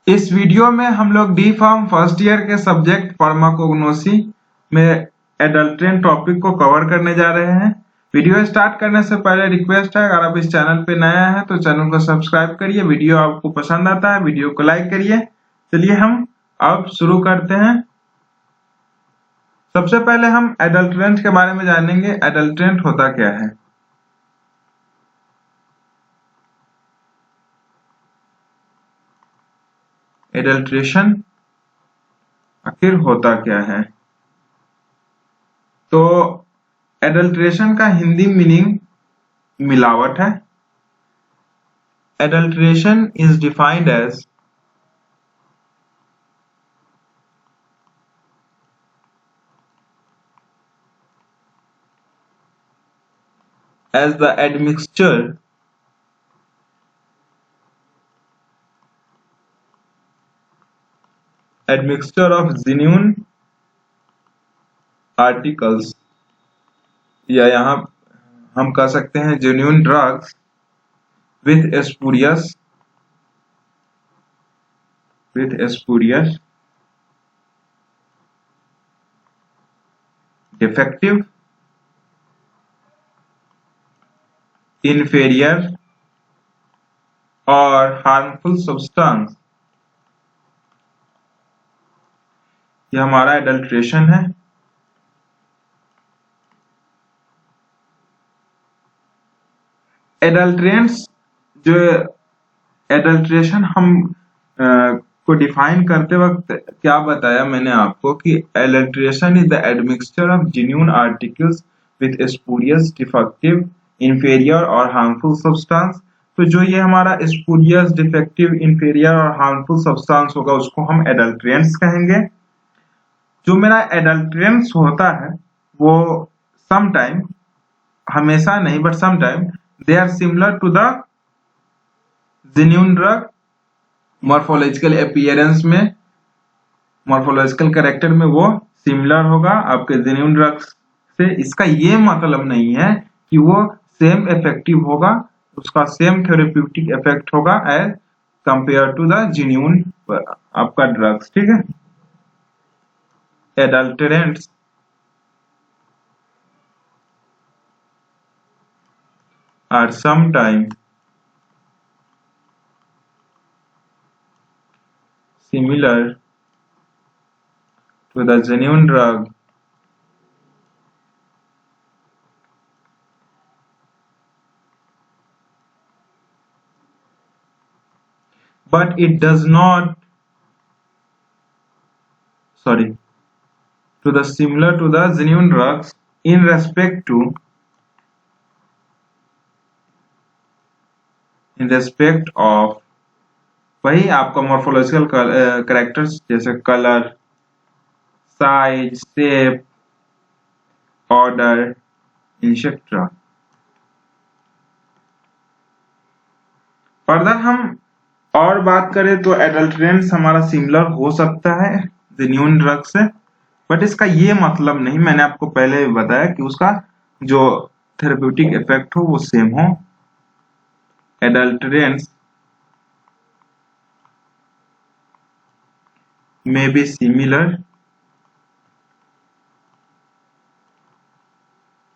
इस वीडियो में हम लोग डी फार्म फर्स्ट ईयर के सब्जेक्ट फार्माकोग्नोसी में एडल्ट्रेंट टॉपिक को कवर करने जा रहे हैं। वीडियो स्टार्ट करने से पहले रिक्वेस्ट है, अगर आप इस चैनल पे नया हैं तो चैनल को सब्सक्राइब करिए। वीडियो आपको पसंद आता है वीडियो को लाइक करिए। चलिए हम अब शुरू करते हैं। सबसे पहले हम एडल्ट्रेंट के बारे में जानेंगे। एडल्ट्रेंट होता क्या है? एडल्ट्रेशन आखिर होता क्या है? तो एडल्ट्रेशन का हिंदी मीनिंग मिलावट है। Adulteration is defined as the admixture of genuine articles, या यहाँ हम कह सकते हैं genuine drugs with spurious defective, inferior और harmful substance, ये हमारा एडल्ट्रेशन है। एडल्ट्रेंट्स जो एडल्ट्रेशन हम को डिफाइन करते वक्त क्या बताया मैंने आपको कि adulteration is the admixture of genuine articles with spurious, defective, inferior और हार्मफुल सब्सटेंस। तो जो ये हमारा स्पूरियस, डिफेक्टिव, इंफीरियर और हार्मफुल सब्सटेंस होगा उसको हम एडल्ट्रेंट्स कहेंगे। जो मेरा एडल्ट्रेंट्स होता है वो समटाइम, हमेशा नहीं but sometime, they are similar to the genuine drug. Morphological appearance में, मॉर्फोलॉजिकल कैरेक्टर में वो सिमिलर होगा आपके जेन्युइन ड्रग्स से। इसका ये मतलब नहीं है कि वो सेम इफेक्टिव होगा, उसका सेम थेरेप्यूटिक इफेक्ट होगा as compare to the genuine आपका ड्रग्स। ठीक है। Adulterants are sometime similar to the genuine drug but it does not to the similar to the genuine drugs in respect of वही आपका morphological characters जैसे colour, size, shape, order, etcetera. Further हम और बात करें तो एडल्ट्रेंट्स हमारा similar हो सकता है जेन्युइन ड्रग से, बट इसका ये मतलब नहीं, मैंने आपको पहले बताया कि उसका जो थेरेप्यूटिक इफेक्ट हो वो सेम हो। Adulterants may be similar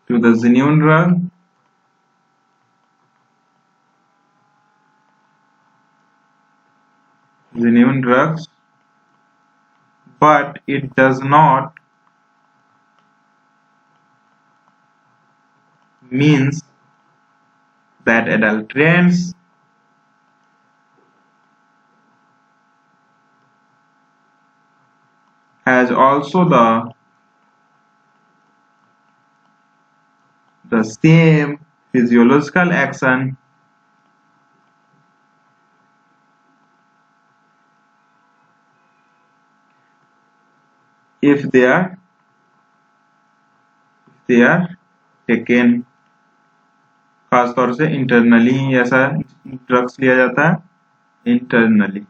to the genuine drug drugs, but it does not means that adulterants has also the same physiological action if they are taken। खासतौर से इंटरनली ऐसा ड्रग्स लिया जाता है, internally.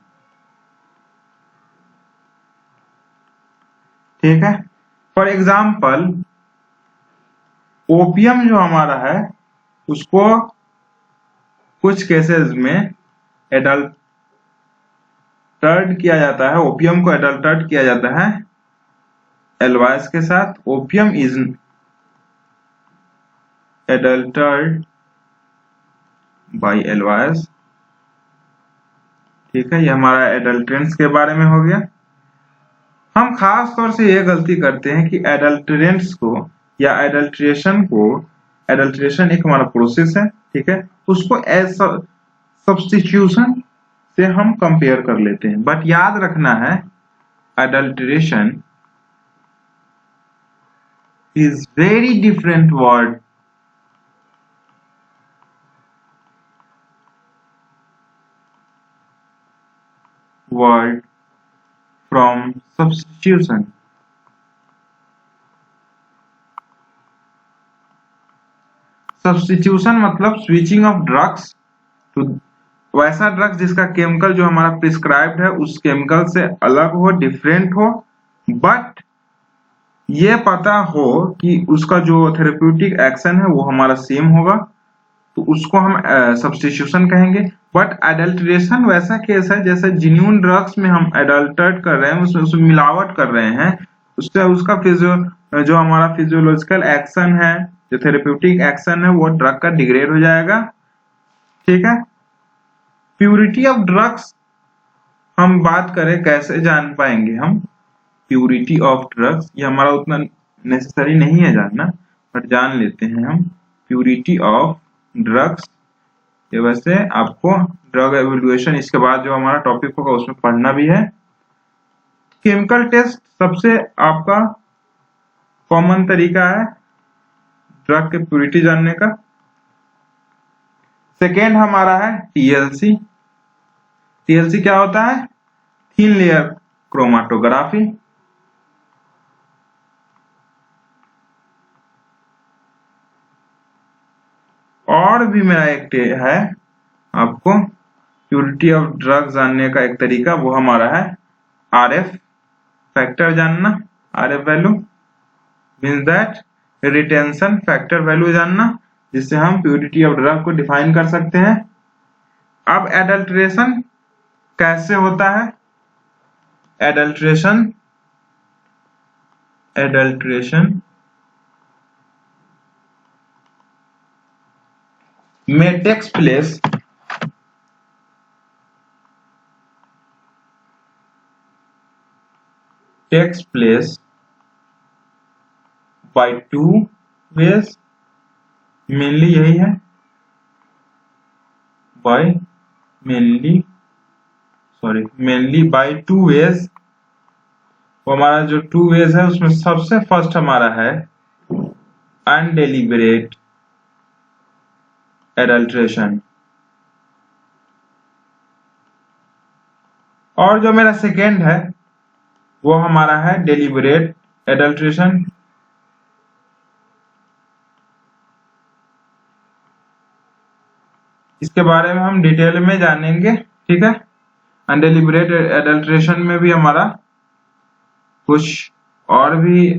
ठीक है। फॉर एग्जाम्पल ओपियम जो हमारा है उसको कुछ केसेस में एडल्टर्ड किया जाता है, ओपियम को एडल्टर्ड किया जाता है एल्वाइस के साथ। Opium is adulterated by aloes. ठीक है, ये हमारा एडल्ट्रेंट्स के बारे में हो गया। हम खास तौर से ये गलती करते हैं कि एडल्ट्रेंट्स को या एडल्ट्रेशन को, एडल्ट्रेशन एक हमारा प्रोसेस है, ठीक है, उसको एज सब्स्टिट्यूशन से हम कंपेयर कर लेते हैं। बट याद रखना है adulteration is very different word from substitution. Substitution मतलब स्विचिंग ऑफ ड्रग्स टू वैसा ड्रग्स जिसका केमिकल जो हमारा प्रिस्क्राइब्ड है उस केमिकल से अलग हो, डिफरेंट हो, बट ये पता हो कि उसका जो थेरेप्यूटिक एक्शन है वो हमारा सेम होगा, तो उसको हम सब्स्टिट्यूशन कहेंगे। बट एडल्ट्रेशन वैसा केस है जैसे जिन्यून ड्रग्स में हम एडल्टरेट कर रहे हैं, उसमें मिलावट कर रहे हैं, उससे उसका जो हमारा फिजियोलॉजिकल एक्शन है, जो थेरेप्यूटिक एक्शन है, वो ड्रग का डिग्रेड हो जाएगा। ठीक है, प्यूरिटी ऑफ ड्रग्स हम बात करें कैसे जान पाएंगे हम प्यूरिटी ऑफ ड्रग्स, ये हमारा उतना नेसेसरी नहीं है जानना, बट जान लेते हैं हम प्यूरिटी ऑफ ड्रग्स। ये वैसे आपको ड्रग एवेल्युएशन इसके बाद जो हमारा टॉपिक होगा उसमें पढ़ना भी है। केमिकल टेस्ट सबसे आपका कॉमन तरीका है ड्रग के प्यूरिटी जानने का। सेकेंड हमारा है टीएलसी। टीएलसी क्या होता है? Thin layer chromatography. और भी मेरा एक है आपको प्यूरिटी ऑफ ड्रग जानने का एक तरीका, वो हमारा है आरएफ फैक्टर जानना। RF value means that retention factor value जानना, जिससे हम प्यूरिटी ऑफ ड्रग को डिफाइन कर सकते हैं। अब एडल्ट्रेशन कैसे होता है? एडल्ट्रेशन में takes place by two ways, mainly यही है, मेनली बाय टू वेज। वो हमारा जो टू वेज है उसमें सबसे फर्स्ट हमारा है अनडेलिबरेट एडल्ट्रेशन, और जो मेरा सेकेंड है वो हमारा है डेलिबरेट एडल्ट्रेशन। इसके बारे में हम डिटेल में जानेंगे। ठीक है, अनडेलिबरेट एडल्ट्रेशन में भी हमारा कुछ और भी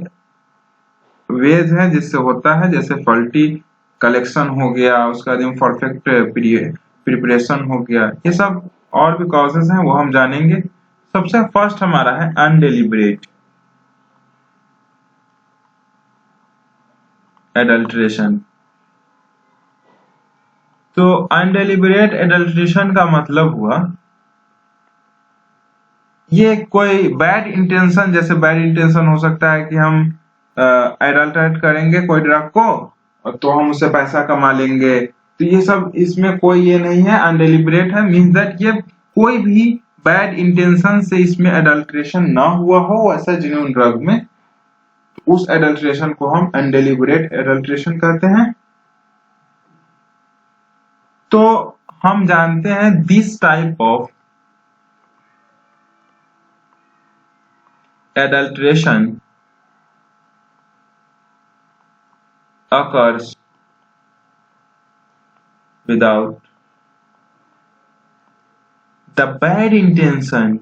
वेज है जिससे होता है, जैसे फॉल्टी कलेक्शन हो गया, उसका बाद परफेक्ट प्रिपरेशन हो गया, ये सब और भी कॉजेज हैं वो हम जानेंगे। सबसे फर्स्ट हमारा है अनडेलिबरेट एडल्ट्रेशन। तो अनडेलिबरेट एडल्ट्रेशन का मतलब हुआ ये कोई बैड इंटेंशन, जैसे बैड इंटेंशन हो सकता है कि हम एडल्ट्रेट करेंगे कोई ड्रग को तो हम उससे पैसा कमा लेंगे, तो ये सब इसमें कोई ये नहीं है, अनडेलिबरेट है। मींस दैट ये कोई भी बैड इंटेंशन से इसमें एडल्ट्रेशन ना हुआ हो ऐसा जेन्युइन ड्रग में, तो उस एडल्ट्रेशन को हम अनडेलिबरेट एडल्ट्रेशन कहते हैं। तो हम जानते हैं this type of adulteration occurs without the bad intention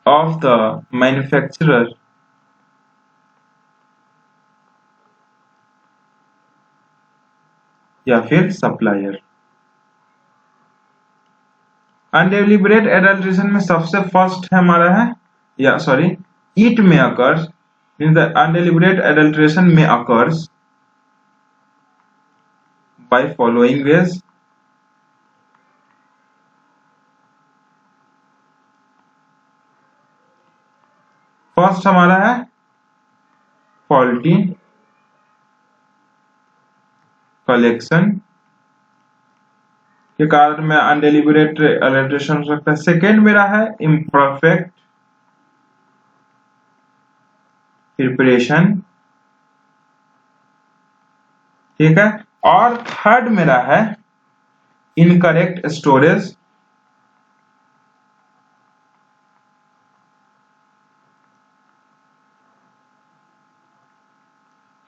of the manufacturer या फिर सप्लायर। अनडेलिबरेट एडल्ट्रेशन में सबसे फर्स्ट है हमारा है या सॉरी इट में अकर्स मींस द अनडेलिबरेट एडल्ट्रेशन में occurs by following veg. First हमारा है फॉल्टी कलेक्शन के कारण में अनडेलिबरेट एडल्ट्रेशन हो सकता है। सेकेंड मेरा है इम्परफेक्ट प्रिपरेशन, ठीक है। और थर्ड मेरा है इनकरेक्ट स्टोरेज।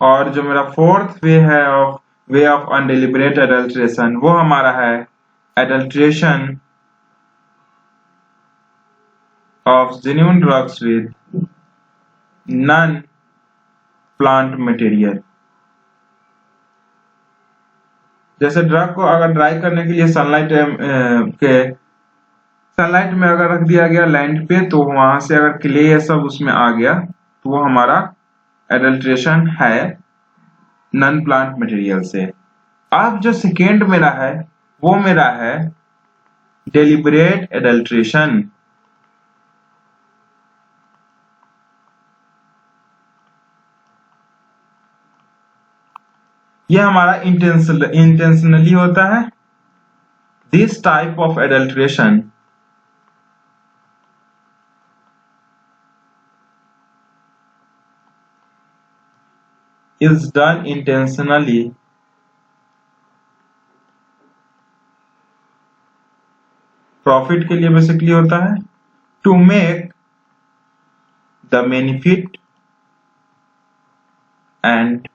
और जो मेरा फोर्थ वे ऑफ अनडेलिबरेट एडल्ट्रेशन वो हमारा है adulteration of genuine drugs with non plant material. जैसे ड्रग को अगर ड्राई करने के लिए सनलाइट में अगर रख दिया गया लैंड पे तो वहां से अगर क्ले ये सब उसमें आ गया तो वो हमारा एडल्ट्रेशन है नॉन प्लांट मटेरियल से। अब जो सेकेंड मेरा है वो मेरा है डेलिबरेट एडल्ट्रेशन। यह हमारा इंटेंशनली होता है। This type of adulteration is done intentionally profit के लिए बेसिकली होता है to make the benefit and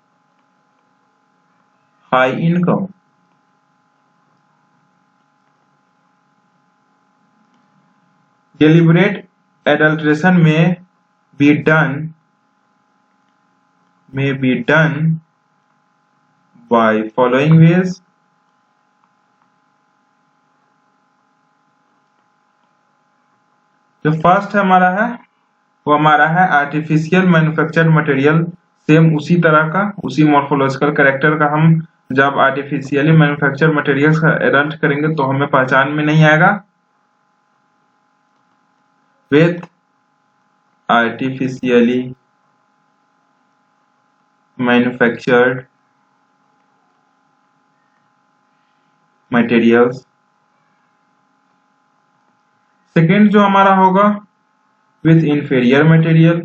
high income. Deliberate adulteration में may be done by following ways। जो फर्स्ट है हमारा है वो हमारा है आर्टिफिशियल मैन्युफैक्चर्ड मटेरियल। सेम उसी तरह का उसी मॉर्फोलॉजिकल कैरेक्टर का हम जब आर्टिफिशियली मैन्युफैक्चर्ड मटेरियल्स का एडल्ट करेंगे तो हमें पहचान में नहीं आएगा। With artificially manufactured materials. Second जो हमारा होगा with inferior material,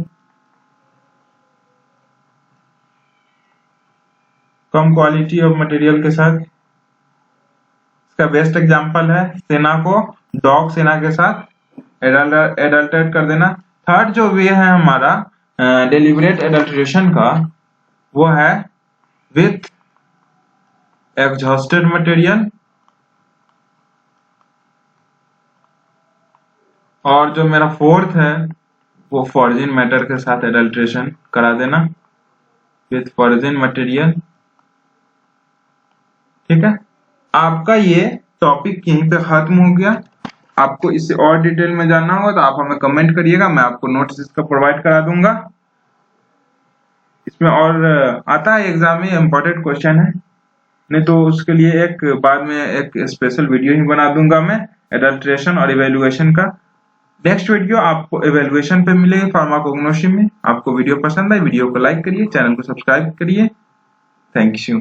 come quality of material के साथ। इसका बेस्ट एग्जांपल है सेना को डॉग सेना के साथ एडल्टेट कर देना। थर्ड जो वे है हमारा डेलिबरेट एडल्ट्रेशन का वो है विथ एग्जॉस्टेड मटेरियल। और जो मेरा फोर्थ है वो फॉर्जिन मैटर के साथ एडल्ट्रेशन करा देना विथ फॉर्जिन मटेरियल, ठीक है। आपका ये टॉपिक यहीं पे खत्म हो गया। आपको इससे और डिटेल में जानना होगा तो आप हमें कमेंट करिएगा, मैं आपको नोट्स इसका प्रोवाइड करा दूंगा। इसमें और आता है एग्जाम में इम्पोर्टेंट क्वेश्चन है, नहीं तो उसके लिए एक बाद में एक स्पेशल वीडियो ही बना दूंगा मैं एडल्ट्रेशन और इवेल्युएशन का। नेक्स्ट वीडियो आपको इवेल्युएशन पे मिलेगी फार्माकोग्नोसी में। आपको वीडियो पसंद आए वीडियो को लाइक करिए, चैनल को सब्सक्राइब करिए। Thank you.